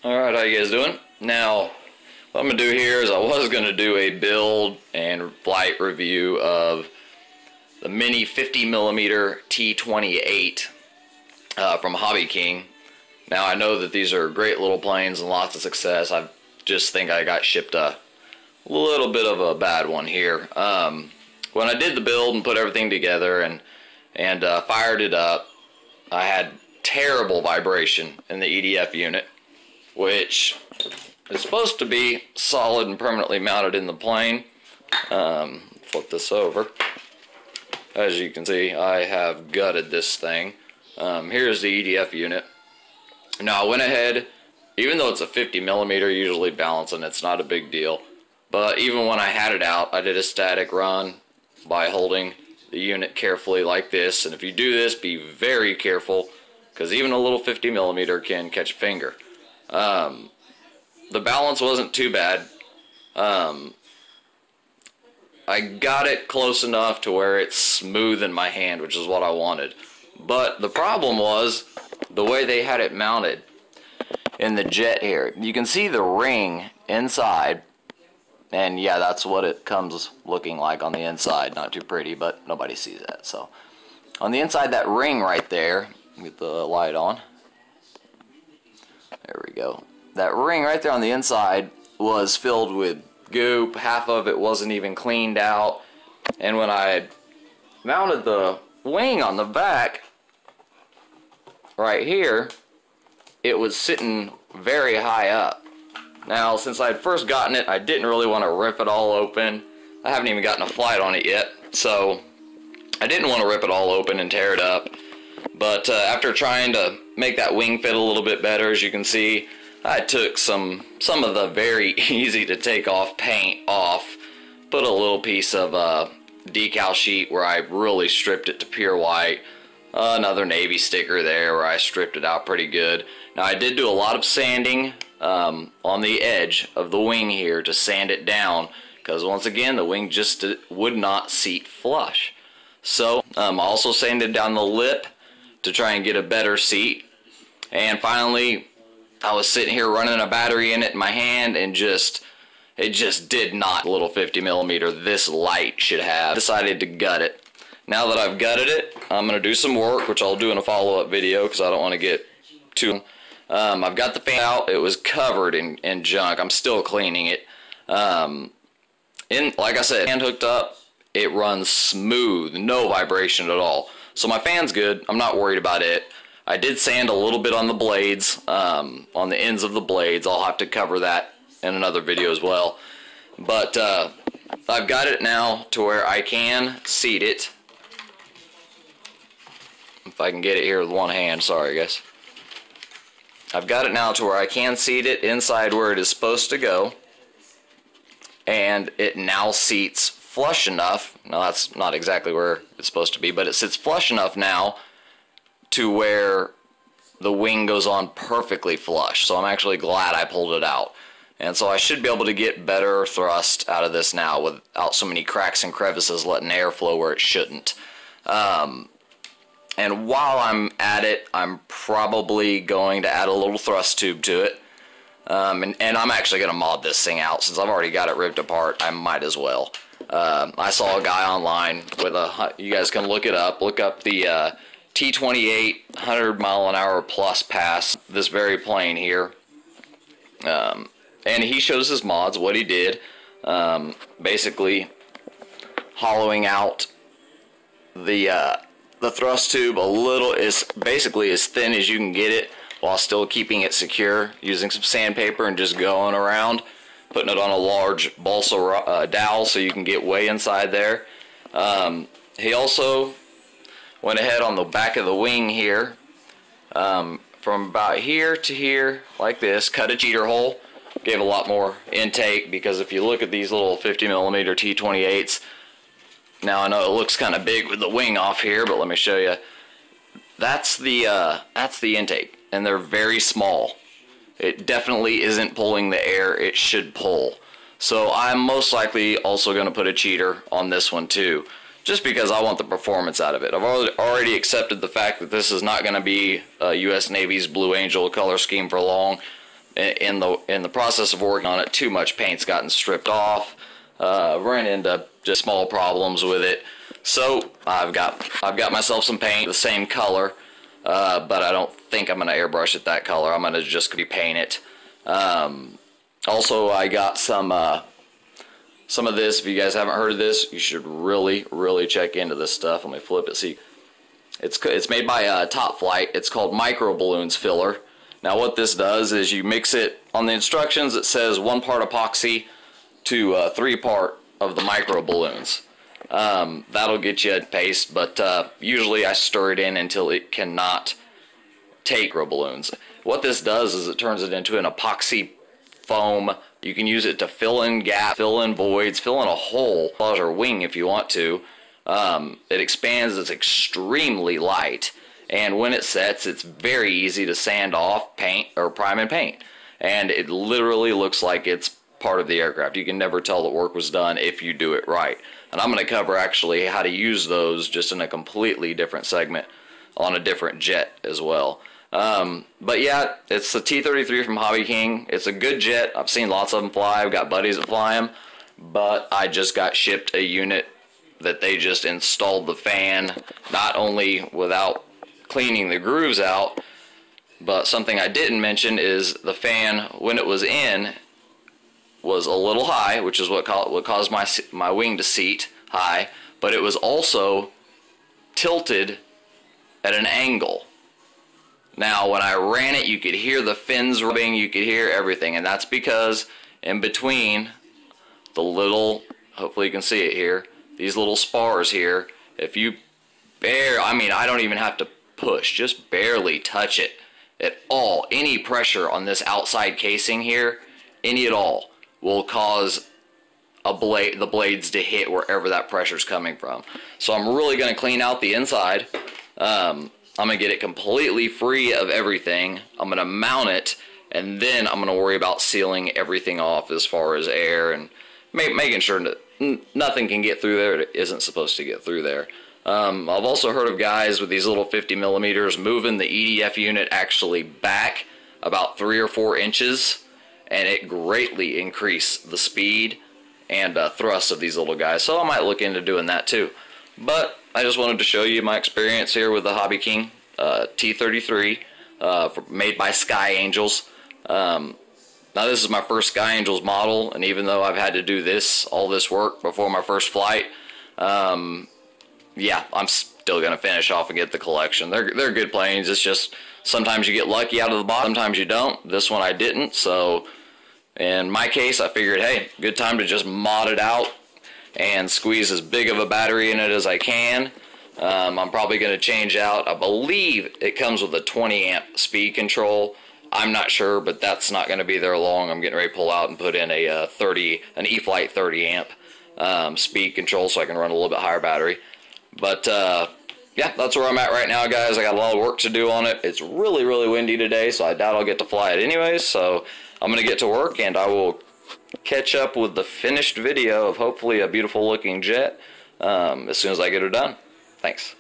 Alright, how you guys doing? Now, what I'm going to do here is I was going to do a build and flight review of the mini 50mm T-28 from HOBBYKING. Now, I know that these are great little planes and lots of success. I just think I got shipped a little bit of a bad one here. When I did the build and put everything together and fired it up, I had terrible vibration in the EDF unit, which is supposed to be solid and permanently mounted in the plane. Flip this over. As you can see, I have gutted this thing. Here's the EDF unit. Now I went ahead, even though it's a 50mm, usually balancing, it's not a big deal. But even when I had it out, I did a static run by holding the unit carefully like this. And if you do this, be very careful, because even a little 50mm can catch a finger. The balance wasn't too bad. I got it close enough to where it's smooth in my hand, which is what I wanted. But the problem was the way they had it mounted in the jet here. You can see the ring inside, and yeah, that's what it comes looking like on the inside. Not too pretty, but nobody sees that. So on the inside, that ring right there, get the light on. There we go. That ring right there on the inside was filled with goop. Half of it wasn't even cleaned out. And when I mounted the wing on the back, right here, it was sitting very high up. Now, since I had first gotten it, I didn't really want to rip it all open. I haven't even gotten a flight on it yet, so I didn't want to rip it all open and tear it up. But after trying to make that wing fit a little bit better, as you can see, I took some of the very easy to take off paint off, put a little piece of decal sheet where I really stripped it to pure white, another navy sticker there where I stripped it out pretty good. Now I did do a lot of sanding on the edge of the wing here to sand it down, because once again the wing just would not seat flush. So I also sanded down the lip to try and get a better seat. And finally, I was sitting here running a battery in it in my hand, and it just did not, little 50mm this light should have. Decided to gut it. Now that I've gutted it, I'm going to do some work, which I'll do in a follow-up video because I don't want to get too... I've got the fan out. It was covered in junk. I'm still cleaning it. Like I said, hand hooked up, it runs smooth, no vibration at all. So my fan's good. I'm not worried about it. I did sand a little bit on the blades, on the ends of the blades. I'll have to cover that in another video as well. But I've got it now to where I can seat it. If I can get it here with one hand, sorry guys. I've got it now to where I can seat it inside where it is supposed to go. And it now seats flush enough. Now that's not exactly where it's supposed to be, but it sits flush enough now to where the wing goes on perfectly flush. So I'm actually glad I pulled it out. And so I should be able to get better thrust out of this now without so many cracks and crevices letting air flow where it shouldn't. And while I'm at it, I'm probably going to add a little thrust tube to it. And I'm actually going to mod this thing out. Since I've already got it ripped apart, I might as well. I saw a guy online with you guys can look it up. Look up the T-28 100-mile-an-hour plus pass, this very plane here. And he shows his mods, what he did. Basically hollowing out the thrust tube a little, is basically as thin as you can get it while still keeping it secure, using some sandpaper and just going around, putting it on a large balsa dowel so you can get way inside there. He also went ahead on the back of the wing here, from about here to here like this, cut a cheater hole, gave a lot more intake, because if you look at these little 50mm T-28s, now I know it looks kind of big with the wing off here, but let me show you. That's the intake, and they're very small. It definitely isn't pulling the air it should pull. So I'm most likely also going to put a cheater on this one too, just because I want the performance out of it. I've already accepted the fact that this is not going to be US Navy's Blue Angel color scheme for long. in the process of working on it, too much paint's gotten stripped off. Ran into just small problems with it. So I've got myself some paint the same color, but I don't think I'm gonna airbrush it that color. I'm gonna just repaint it. Also, I got some of this. If you guys haven't heard of this, you should really check into this stuff. Let me flip it. See, it's made by Top Flight. It's called micro balloons filler. Now what this does is you mix it, on the instructions it says 1 part epoxy to 3 part of the micro balloons. That'll get you a paste, but usually I stir it in until it cannot take micro balloons. What this does is it turns it into an epoxy foam. You can use it to fill in gaps, fill in voids, fill in a hole or wing if you want to. It expands. It's extremely light, and when it sets, it's very easy to sand off, paint, or prime and paint, and it literally looks like it's part of the aircraft. You can never tell that work was done if you do it right. And I'm going to cover actually how to use those just in a completely different segment on a different jet as well. But yeah, it's the T-33 from Hobby King. It's a good jet. I've seen lots of them fly. I've got buddies that fly them, but I just got shipped a unit that they just installed the fan, not only without cleaning the grooves out, but something I didn't mention is the fan, when it was in, was a little high, which is what caused my wing to seat high, but it was also tilted at an angle. Now when I ran it, you could hear the fins rubbing, you could hear everything, and that's because in between the little, hopefully you can see it here, these little spars here, if you I don't even have to push, just barely touch it at all, any pressure on this outside casing here, any at all, will cause the blades to hit wherever that pressure is coming from. So I'm really going to clean out the inside. I'm going to get it completely free of everything. I'm going to mount it, and then I'm going to worry about sealing everything off as far as air and making sure that nothing can get through there that isn't supposed to get through there. I've also heard of guys with these little 50 millimeters moving the EDF unit actually back about 3 or 4 inches, and it greatly increased the speed and thrust of these little guys. So I might look into doing that too. But I just wanted to show you my experience here with the Hobby King T-33 made by Sky Angels. Now this is my first Sky Angels model, and even though I've had to do all this work before my first flight, yeah, I'm still gonna finish off and get the collection. They're good planes. It's just sometimes you get lucky out of the box, sometimes you don't. This one I didn't, so in my case I figured, hey, good time to just mod it out and squeeze as big of a battery in it as I can. I'm probably going to change out, I believe it comes with a 20 amp speed control. I'm not sure, but that's not going to be there long. I'm getting ready to pull out and put in an E-flite 30 amp speed control so I can run a little bit higher battery. But yeah, that's where I'm at right now, guys. I got a lot of work to do on it. It's really windy today, so I doubt I'll get to fly it anyways. So I'm going to get to work, and I will catch up with the finished video of hopefully a beautiful looking jet as soon as I get her done. Thanks.